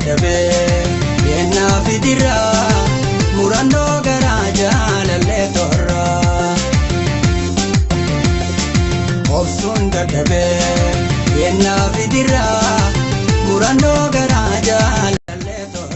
dadhabee yennaa fidiraa murannoo garaa jaalallee torraa obsuun dadhabee yennaa fidiraa murannoo garaa jaalallee torraa.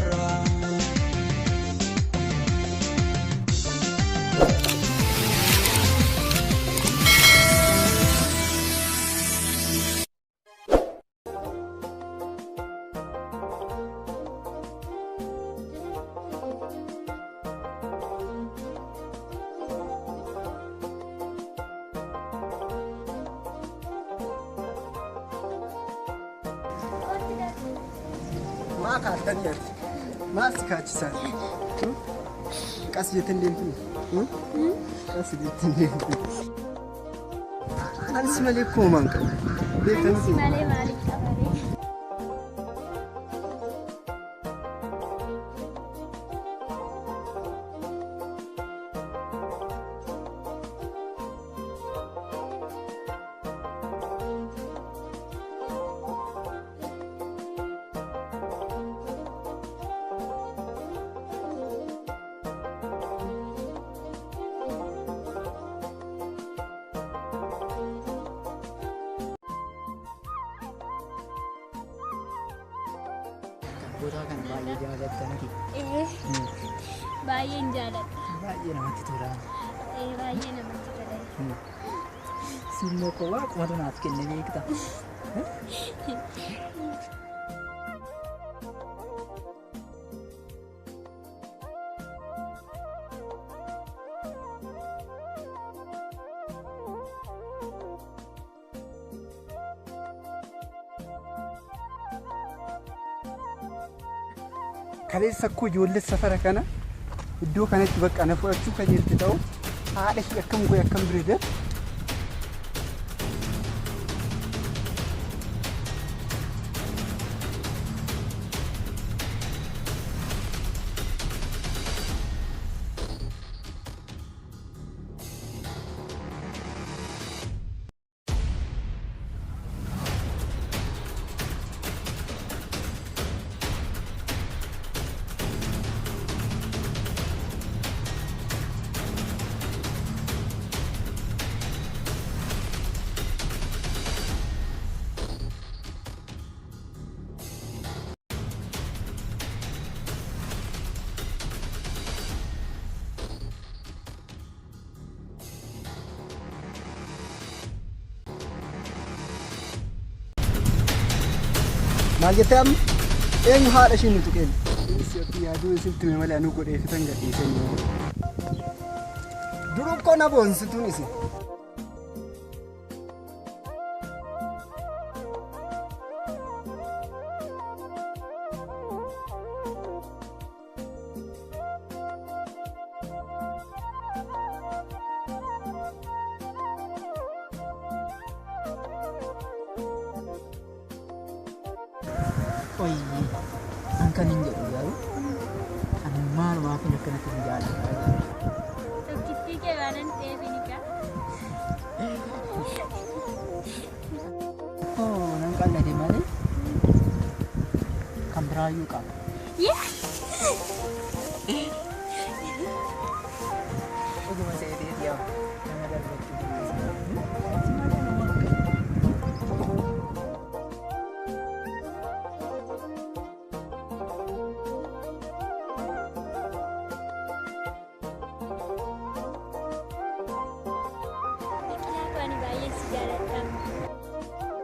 ما كاتني ما سكاتشان قصدي تندين قصدي تندين أنا اسمي لكم أنك اسمي لي مالك Bukan bayi jalan bayi jalan. Bayi nama titura. Bayi nama titura. Semua kawan kamu nak kena ni kita. Kali sakku jualan safar kana, itu kana tiba kana fuat cuka jadi tahu, ada sih yakam berada. Magetam, hal asin itu kan. Siapa ya dulu sih tu memang anu kau deh setengah ni semua. Dulu kau nak bon situ ni sih. Oi, angka ninja juga. Anu mal maafin aku nak tinggal. तो कितनी के वारंट है Binika? Oh, nangka dari mana? Kamerayu kan? Yeah. Oke masih ada dia. Yang ada di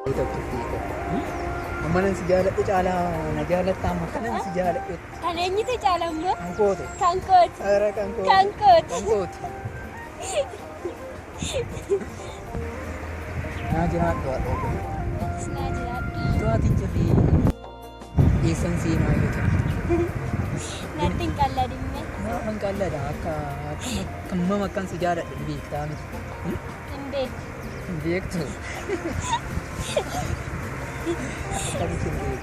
itu kita. Mana sejarah itu cala, najalah tamu kan sejarah itu. Kan ini tu jalan bu? Kangkut. Kangkut. Ada kangkut. Kangkut. Kangkut. Nah jerat buat apa? Senang jerat. Itu hati jadi. Isan sih nak itu. Nanti kalau di mana? Nah kalau dah kamu makan sejarah lebih kami. Kembali. Dia tu. Kami sendiri.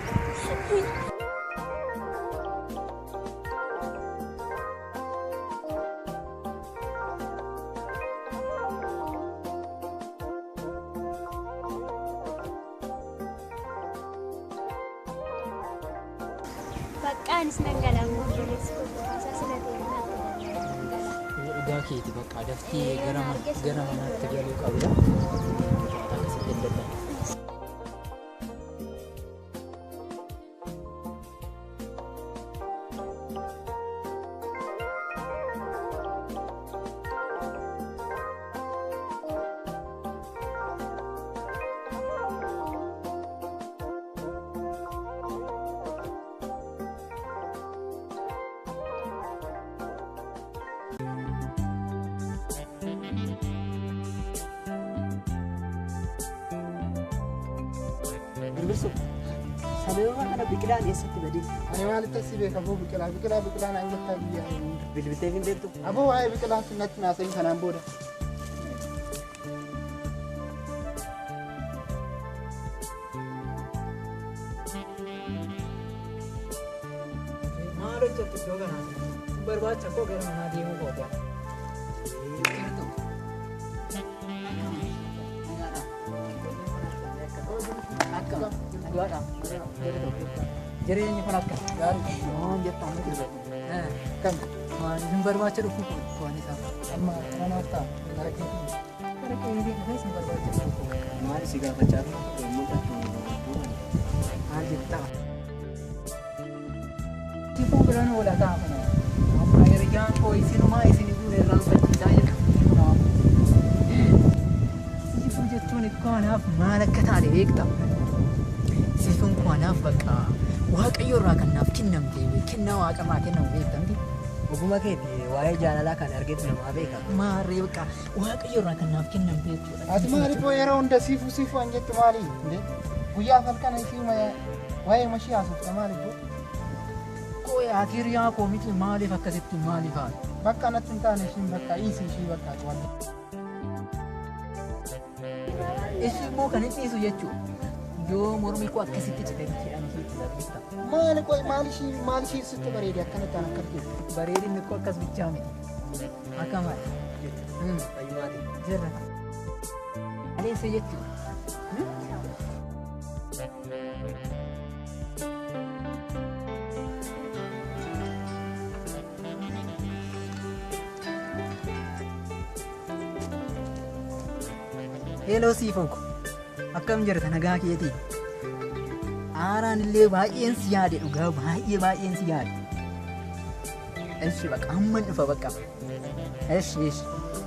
Bakka anis nan gala ammoo obboleessi koo baasaa sila deemaa Dhugaa keeti bakka daftii gara manaatti galuu qabda. Akkasitti hin dadhabu. Birbirsu sababa kana biqilaan eessatti badee? Ani maalitti si beeka aboo biqilaan hangaftaa biyyaa Bilbilteef hin beektu? aboo waa'ee biqilaan sun natti naasa'iin kanaan booda. Maal hojjettu iddoo kanaa? Barbaacha koo gara manaa deemuu qoota. Jireenya kun akka gaarii waan jettaan nuti kan hin barbaacha dhufu waan isaa amma mana akka gara keetii dhufees hin barbaacha dhufu Maal si gaafachaa ture? Mul'atu. maal jettaa tifuu biran oola ta'a kana amma hiriyyaan koo isinumaa isinii duune irraanfachiisaa jedha tifuu jechuun kanaaf maal akka taate beekta tifuun kanaaf bakka waaqayyo irraa kan naaf kennamte kennaa waaqarraa kennamu beektamti Oguma keeti waa'ee jaalalaa kan argetu namaa beeka. maarree bakka waaqayyo irraa kan naaf kennamte jechuudha Ati maaliif yeroo hunda siifuu an jettu maali? Guyyaa falkana isii waa'ee mashii haasofta maaliif? koo ati hiriyaa koo miti maaliif akkasitti maaliif haala Bakka natti hin taane ishiin bakka dhiisii ishii bakka waan. ishii immoo kan hin dhiisu jechuudha yoo mormi koo akkasitti cite jedhan ishiitti darbista Maal ishii sitti bareede akkanatti aan akka argeef? bareedinni koo akkas bichaa miti akka maali Fayyumaati. jirra aleessa jechuudha Hello siifonko akkam jirta nagaa keetii aaraan illee baay'een si yaade dhugaa baay'een si yaade eshi baqa hamman dhufa baqa eshi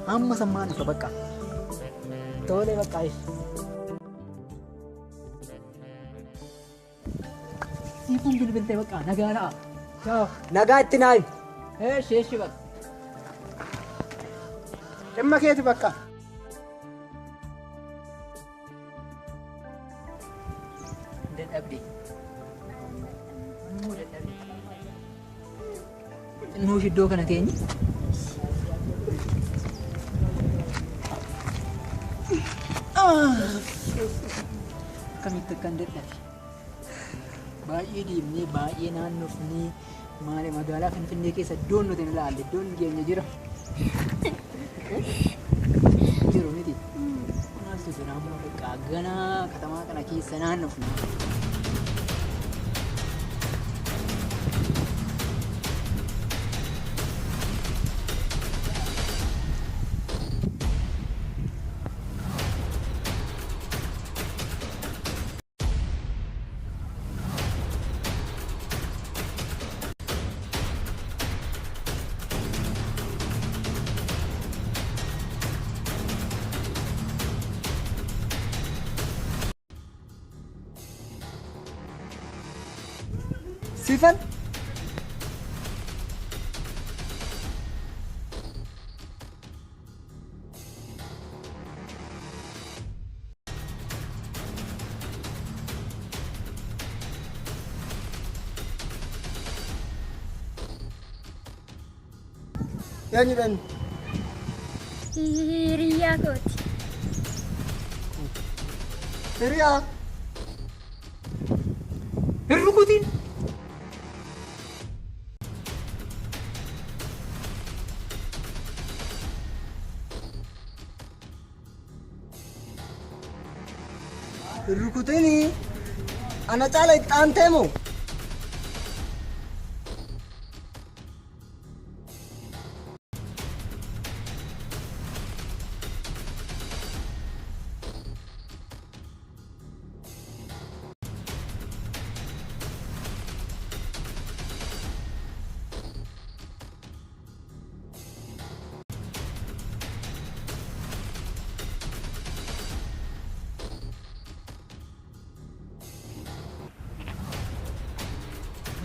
hamma sammaan dhufa baqa tole baqa eshi siifon bilbilte baqa nagaa ta'a ciao Nagaa itti naayi. eshi baqa Dhimma keeti bakka. dadhabde xinnoo iddoo kana teenye akkamitti akkan dadhabe baay'ee deemnee baay'ee naannofnee maali magaalaa Finfinnee keessa iddoon nuti hin ilaalle iddoon keenya jira jiru miti maaltu jira amma bakka ganaa katamaa kana keessa naannofne Sifan? Yanyi dan. hiriyaa kooti. Hiriyaa. Hirrukutiin Rukutini ana chala itti aanteemo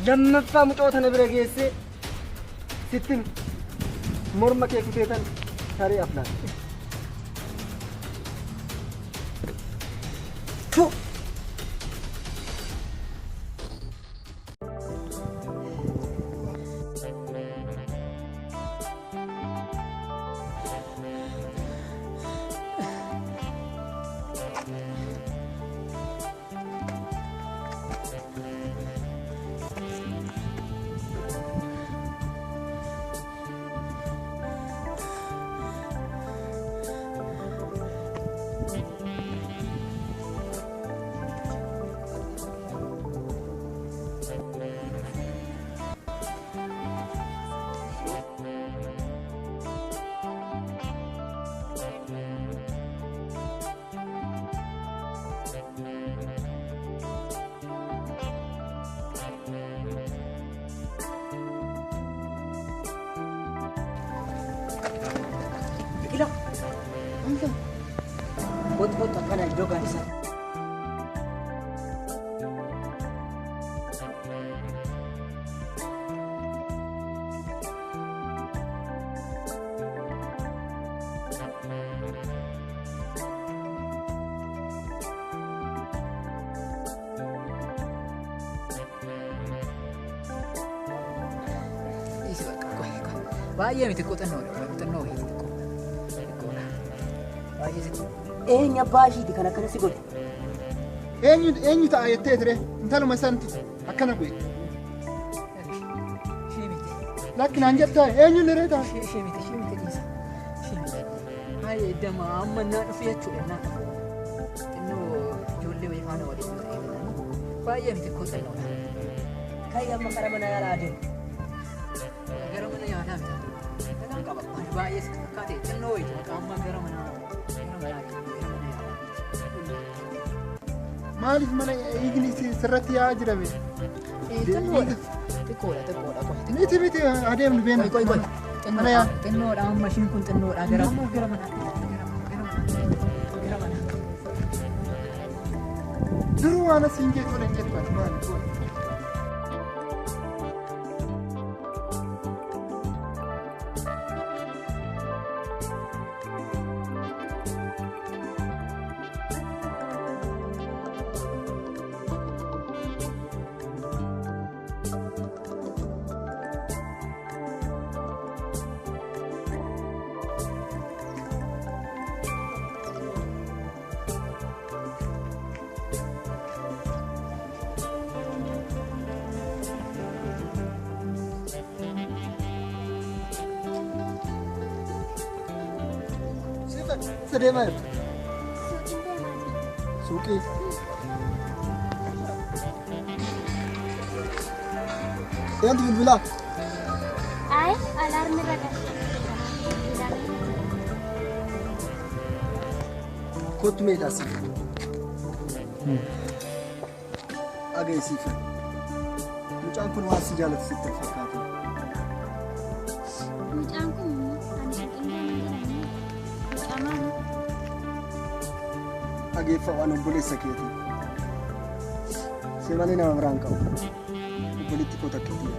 lammaffaa mucoo tana bira geessee sittin morma kee kuteetan saree aflaan. Bot akkana iddoo gaarisaa. Baay'ee miti qoxannoo baay'ee sitti. Eenyu abbaa ishiiti kan akkana si godhe? Eenyu ta'a jettee ture intaluma santi akkana godhe. Lakki naan jettaa eenyu niree ta'a? Ishee miti dhiisa. Baay'ee iddama amma naa dhufu jechuudha naa dhufu. Xinnoo ijoollee wayii faana waliin yoo ta'e baay'ee miti qoxannoo. Kayya amma kara mana yaalaa adeemu. Gara mana yaalaa miti. Kanaan qaba. Baay'ee sitti fakkaate xinnoo wayii amma gara mana yaalaa. Maaliif mana eegni sirratti yaa jirame? Xiqqoodha. Miti adeemnu beena. Mana yaa. Xinnoodha amma ishiin kun xinnoodha gara mana. Duruu waan asiin jee tola hin jettu maali? Sedeema jirtu. Suuqii. Eenyutu bilbilaa? Ay, alarmi irra Kottu meedhaa siif. Ageessiifan. Mucaan kun waan si jaalatu sitti fakkaata. mucaan kun ani shaqinaa mucaan Dhageeffa waan obboleessa keeti. Si malee nama biraan qabu. Obbolitti koo takkitti.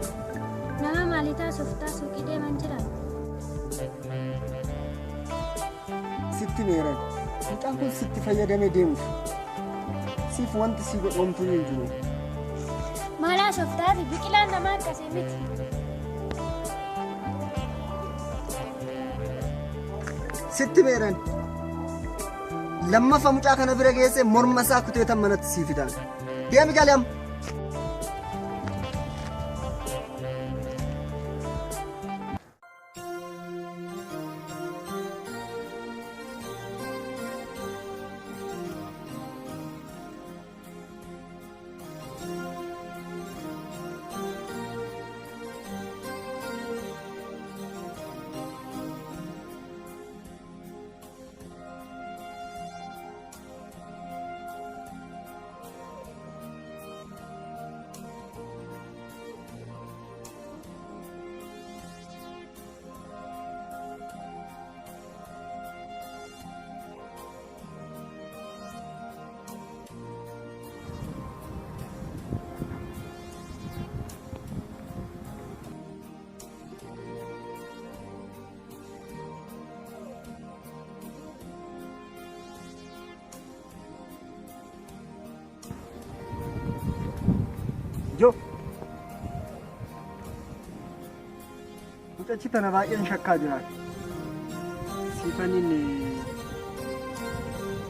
nama maalii taasiftaa suuqii deeman jiran. Sitti meeran. Mucaan kun sitti fayyadamee deemuuf. Siif wanti si godhoomtu hin jiru. Maalaa shoftaati biqilaan namaa akkasii miti. Sitti meeran. Lammaffaa mucaa kana bira geesse morma isaa kuteetan manatti sii fidaan. Deemi galee amma. Jo. Mucachi tana baay'een shakkaa jiraatu. Siifaniin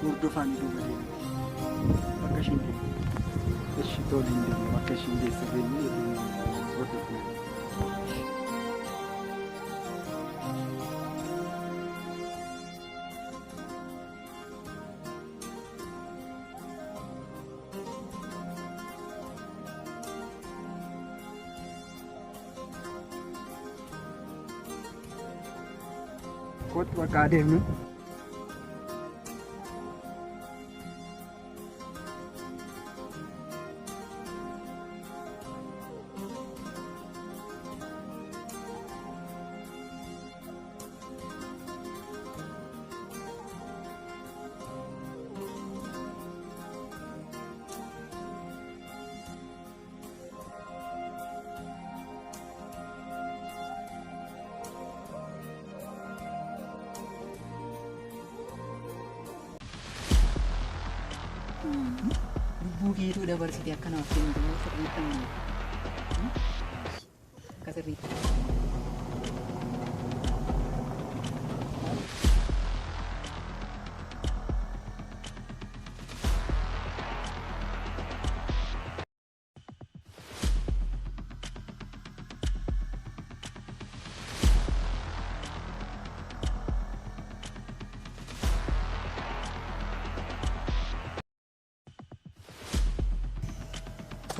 hordofaan duuba deemu. Bakka ishiin deemu. Ishi tole hin deemu. Bakka ishiin deesse deemnee hordofnee. Kottu bakka adeemnu. Lubbuu keetuu dabarsitee akkanaaf kennitu moo sirriitti amanu? Akka sirriitti.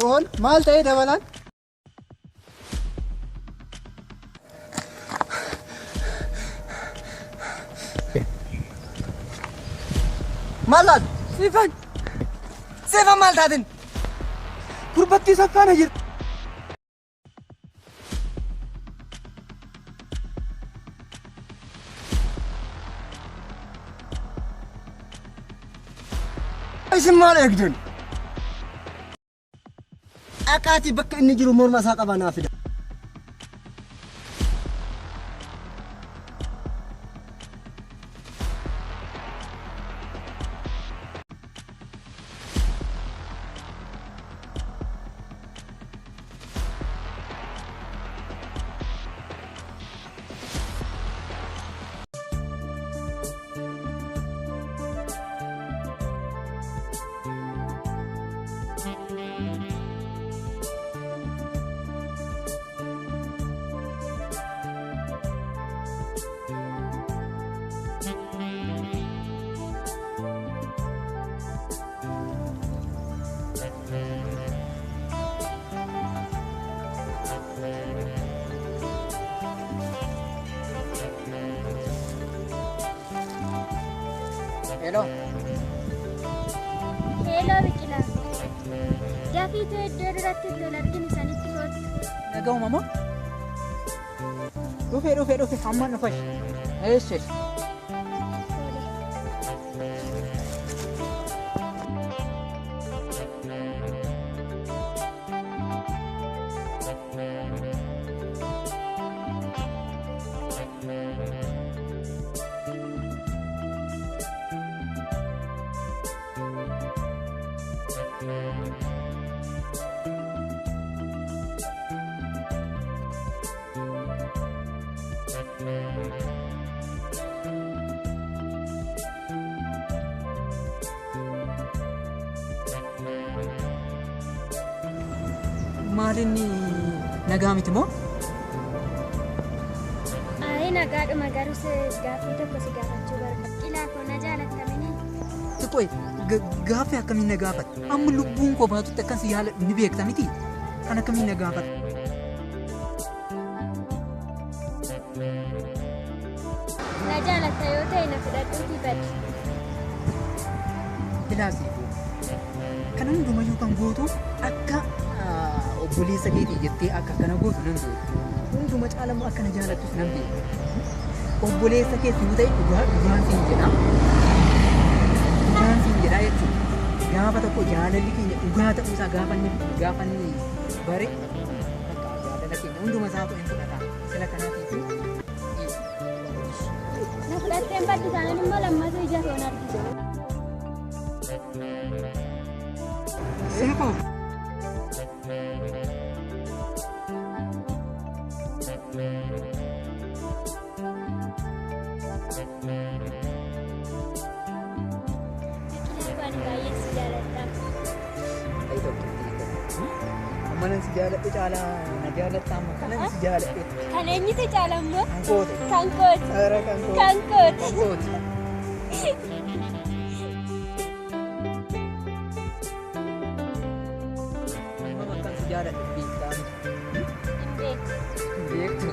Toon maal ta'ee dabalaan? Maal laatu? Siifan! Siifan maal taatin? Gurbattii saffaana jirti. Isin maal eegdun? Akaatii bakka inni jiru morma isaa qaba naaf fida. Hello. Hello Biqilaa. Gaaffii ta'e iddoo duratti lola arginu sanitti gootu. Nagahuma moo? Dhufe hammaan dhufash. Eesh. Maalinni nagaa miti moo? Ayi nagaadhuma garuu gaaffii tokko si gaafachuu barbaada. Biqilaa koo na jaalattamini. Xiqqooy gaaffii akkamiin na gaafata? Amma lubbuun koo baatutti akkan si yaaladhu ni beekta miti? Kan akkamiin na gaafata? Na jaalatta yoo ta'e na fudhadhuutii badi. Bilaasii kana hundumayyuu kan gootu akka obboleessa keetii jettee akka kana gootu nan gootu. Hunduma caalamu akka na jaalattus nan beeku. Obboleessa keetti yoo ta'e dhugaan siin jedha. Dhugaan siin jedha jechuudha. Gaafa tokko jaalalli keenya dhugaa ta'uusaa gaafa inni bare jaalala keenya hunduma isaatu hin fudhata. Sila kanaatiif Na fudhatteen baddu taanaan immoo lammatu ija toon argisa. Sila koo. Ammanan si jaaladhe caalaa na jaalatta amma kanan si jaaladhe. Kan eenyutu caalammoo? Kan kooti. Kan kooti. Ara kan kooti. Kan kooti. Kan kooti. Amma kan si jaaladhe beektaa miti. Hin beeku. Beektu.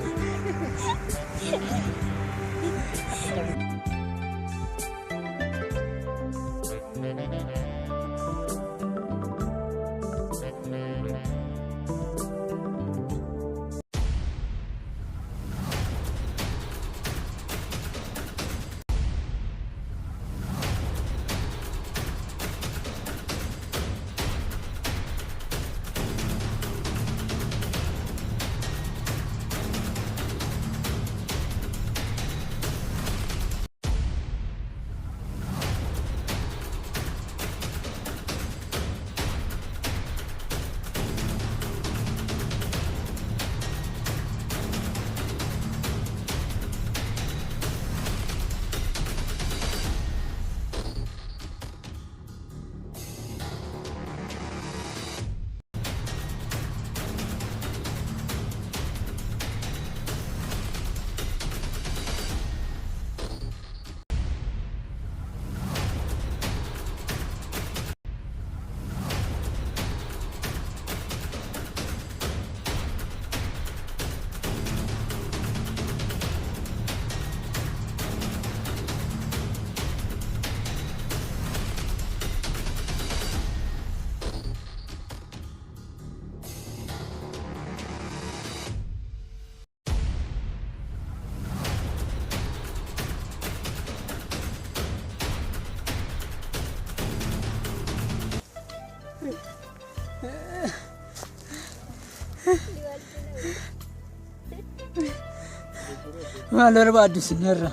Maal barbaaddu isinirra?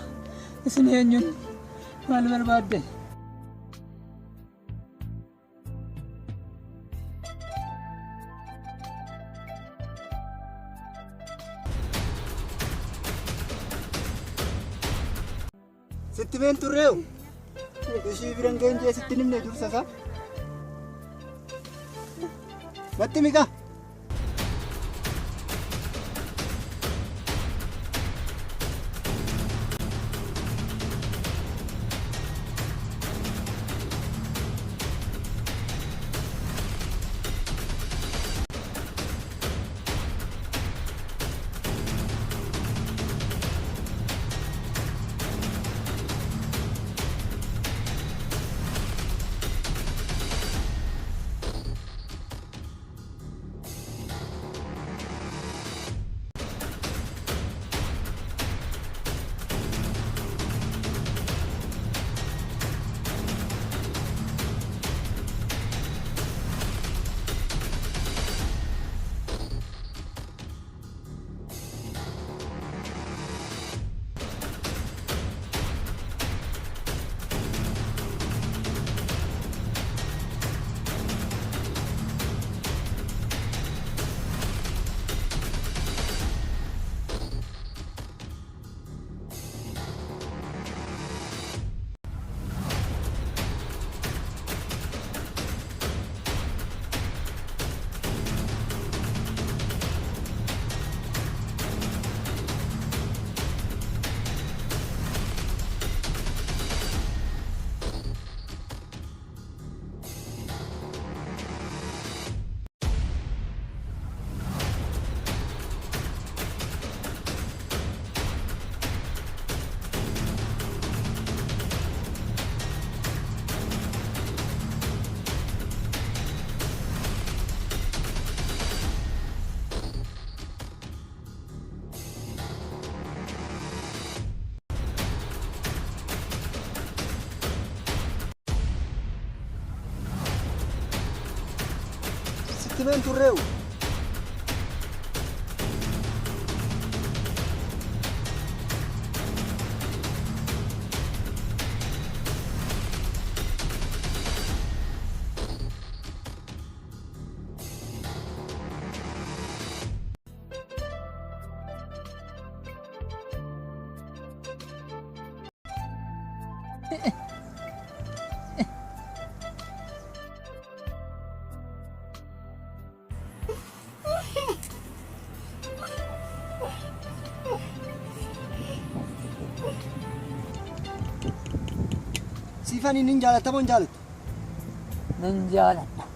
Isin eenyuun maal barbaadde? Sitti meen turreewu? Ishii biran geenjee sitti nimne dursa isaa? Batti miqa? Sitti meen turreewu? Siifan inni jaalatamoo hin jaalatu? Nan jaaladha.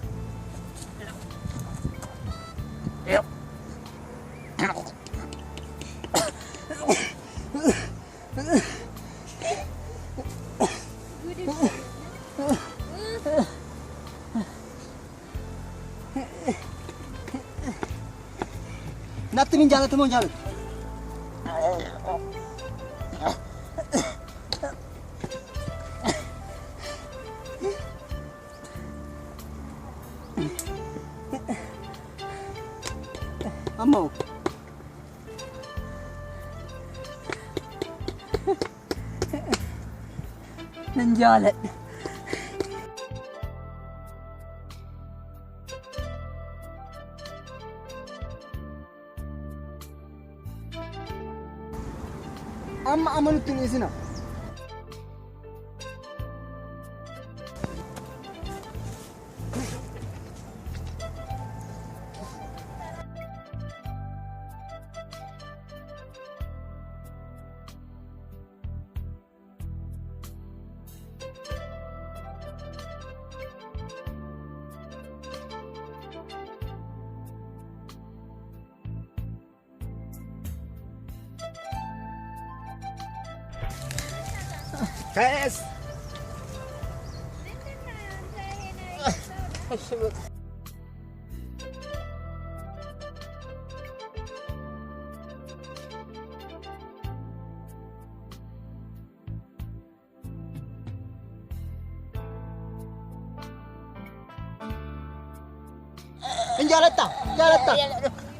Natti min jaalatamoo hin jaalatu? Amma nan jaaladha. amma nutti hin dhiisina. Yes.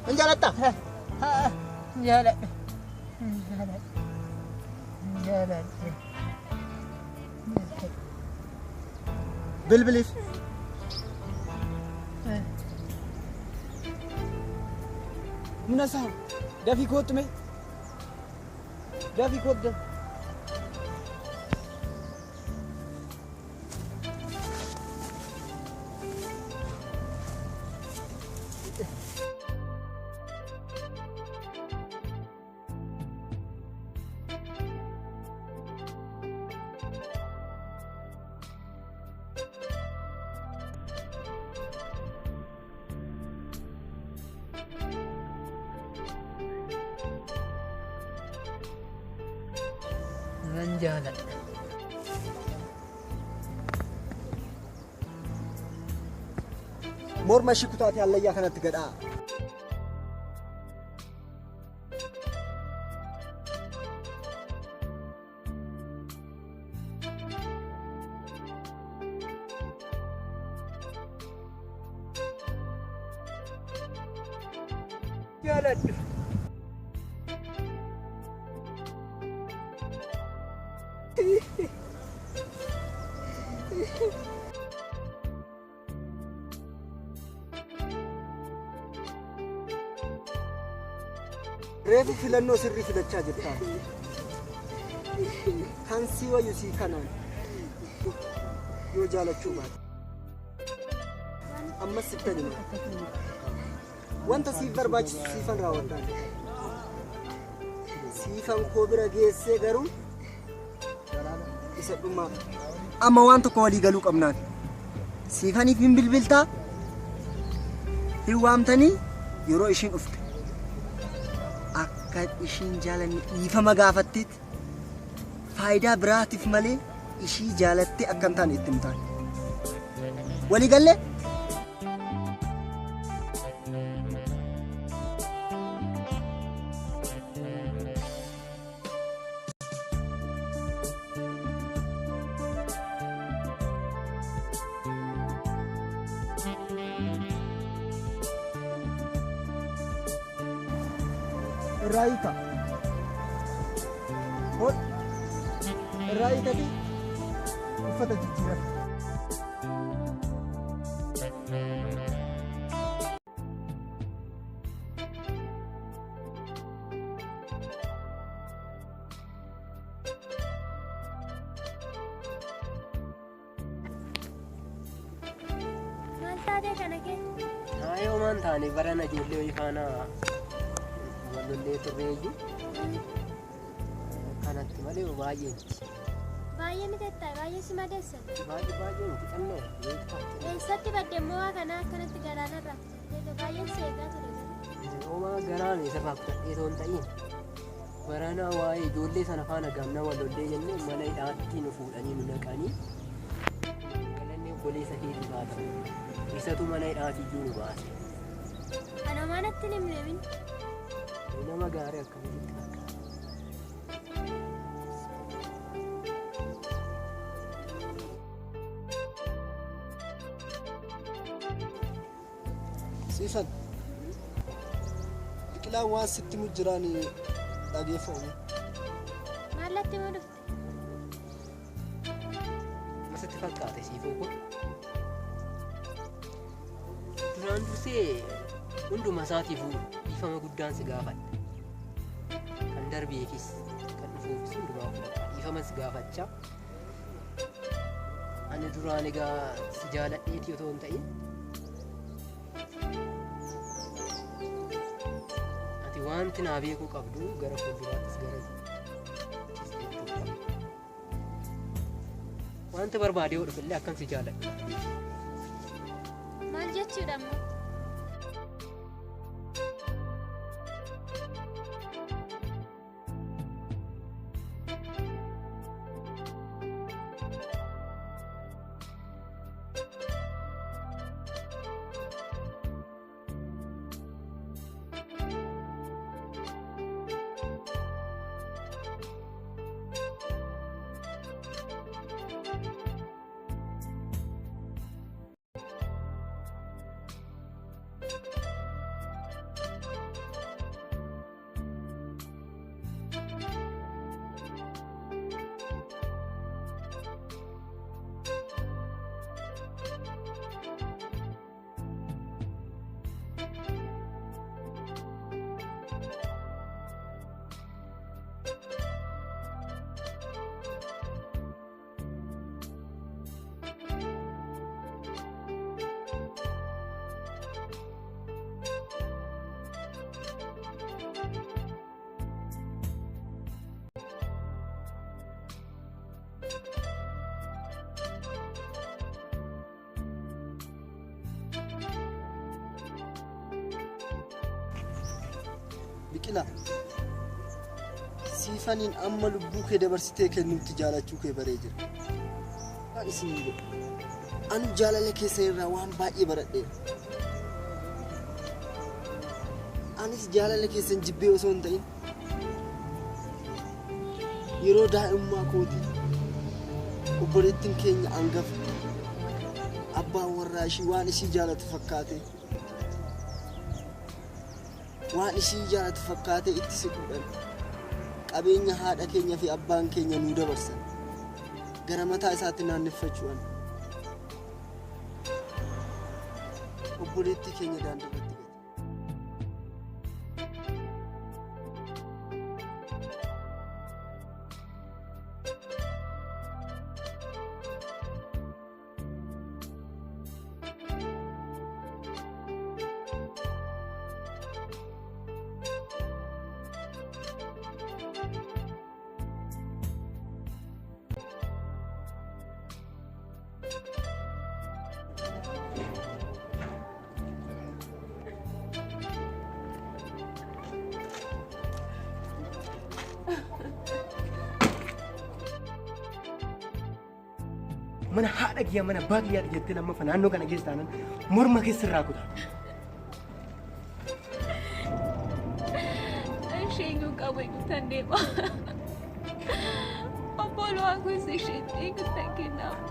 Injalatta. Bilbilif. Munasa, dafi kootu mee? Dafi kootu. Nan jaaladha. Morma ishii kutaatee hallayyaa kanatti gadhaa. Jaaladha. Reefu filannoo sirrii filachaa jirta. Kan si wayyu si kanaan yoo jaalachuu baate. Ammas sitti hima. Wanta siif barbaachisu siifan raawwadhaan. Siifan koo bira geessee garuu isa dhumaa. Amma waan tokko walii galuu qabnaan. Siifaniif hin bilbiltaa? Hin waamtanii yeroo ishiin dhufte. Akka ishiin jaalanni dhiifama gaafatteet faayidaa biraatiif malee ishii jaalattee akka hin taane itti himtaan. Walii gallee? Raika. Hol. Raika di. Uffata jijjiirama. Maal taatee kana kee? Yoo maan taane barana ijoollee wayii faana walollee turreeyyu kanatti malee baay'ee miti. baay'ee ni tettaa baay'ee si madeessan. Baay'ee nuti kanneen Eessatti baddemmoo kana akkanatti galaanarraa baay'een si eegaa ture. Ooma garaan isa fakkatee osoo hin ta'iin baranaa waa'ee ijoollee sana faana gamna wal lollee jennee mana hidhaatti nu fuudhanii nu naqanii galanni obboleessa keetii baasa. Isatu mana hidhaatti iyyuu nu baase. Ana manatti ni himneemin. Nama gaarii akkamitti fakkaata. Siifan biqilaan waan sitti mu jiraan dhageeffamu. Maallatti moo dhufte? Masitti fakkaate siifoo kun. Duraan dursee hunduma isaatiifuu dhiifama guddaan si gaafadha. Kan darbeefis kan dhufuufis hundumaaf dhiifama si gaafachaa. Ani duraan egaa si jaaladheeti otoo hin ta'in ati wanti naa beekuu qabdu gara fuulduraattis gara wanta barbaade yoo dhufillee akkam si jaaladhu. Maal jechuudha ammoo? Biqilaa siifaniin amma lubbuu kee dabarsitee kennuutti jaalachuu kee baree jira. Waan isin godhu anu jaalala keessa irraa waan baay'ee baradheera. Anis jaalala keessan jibbee osoo hin ta'in yeroo daa'imummaa kooti obboleettiin keenya hangafa abbaan warraa ishii waan ishii jaalatu fakkaate itti siquudhaan qabeenya haadha keenya fi abbaan keenya nuu dabarsan gara mataa isaatti naanneeffachuudhaan obboleettii keenya daandarratti gate. Mana haadha kiyyaa mana abbaa kiyyaati jettee lammaffaa naannoo kana keessa taanan morma keessa irraa kutaa. Isheen qabu eeguutaan deema. Obboloon kun isheen eeguutaan kennamu.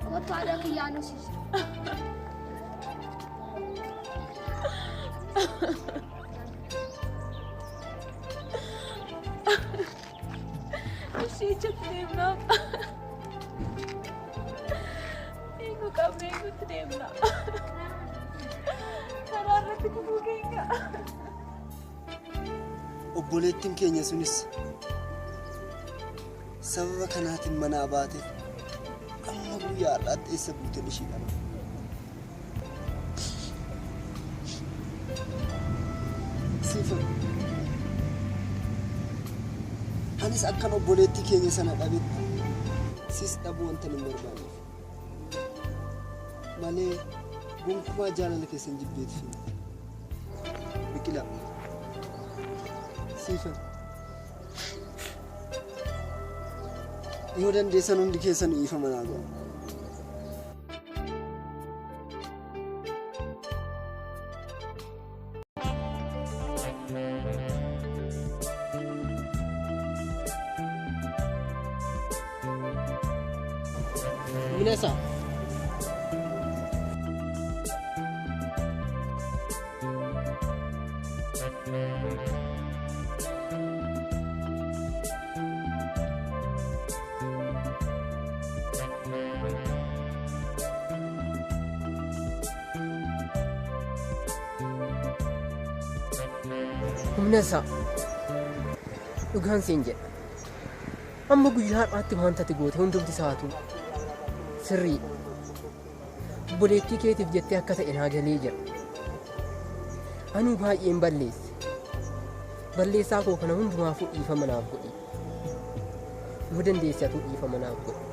Kottu haadha kiyyaa nu siisa. Ishee jette deemnaa. Eeguu qabna eeguutti deemnaa. Karaa irratti kufuu keenya. Obboleettiin keenya sunis sababa kanaatiin manaa baate amma guyyaa har'aatti eessa buuteen ishii qaba. Siifan anis akkan obboleettii keenya sana dhabetti sis dhabuu wanta hin barbaaneef malee gonkumaa jaalala keessan jibbeetiif Biqilaa siifan yoo dandeessan hundi keessan dhiifama naa ga'a. Minasa. Minasa. Dhugaan siin jedha. Amma guyyaa har'aatti wanta ati goote hundumti isaatu sirrii. Obboleettii keetiif jettee akka ta'e naa galee jira. Anuu baay'een balleesse. Balleessaa koo kana hundumaafuu dhiifama naaf godhi. Yoo dandeesse atuu dhiifama naaf godhi.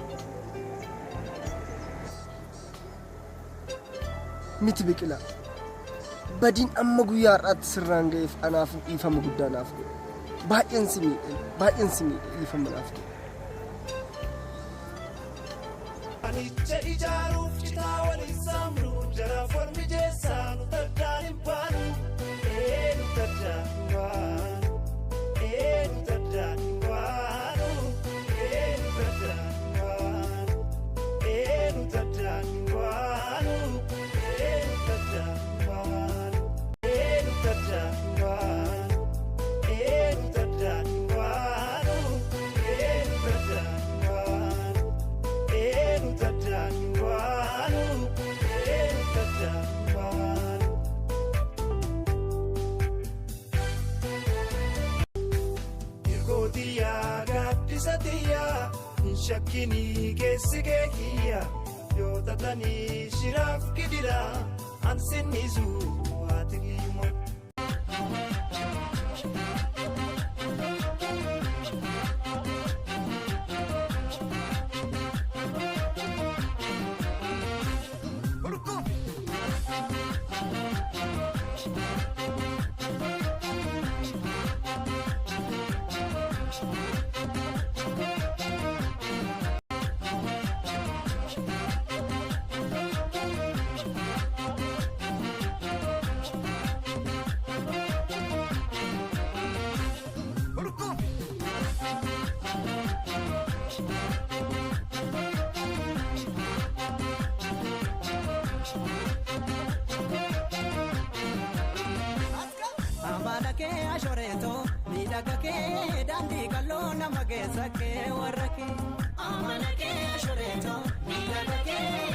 Miti Biqilaa. Badiin amma guyyaa har'aatti sirraan ga'eef anaafuu dhiifama guddaa naaf godhe. Baay'een si miidhe dhiifama naaf godhe. Anicha ijaaruuf citaa waliin saamnu jara formi jeessaa nu taddaan hin baanu. Nu taddaan hin baanu. Nu taddaan hin baanu. Nu taddaan hin baanu. Nu taddaan hin baanu. Nu taddaan hin baanu. Nu taddaan hin baanu. Nu taddaan hin baanu. Nu taddaan hin baanu. Nu taddaan hin baanu. Nu taddaan hin baanu. Irgootiyyaa gaaddisatiyyaa hin shakkinii keessi keekiyyaa yoo tatanii shiraaf gidiraa an sinnisu haati kiyyummaa. Amala ke ashoreto, miidhaga kee daandii qal'oo nama keessa kee warra kee. Amala ke ashoreto, miidhaga kee.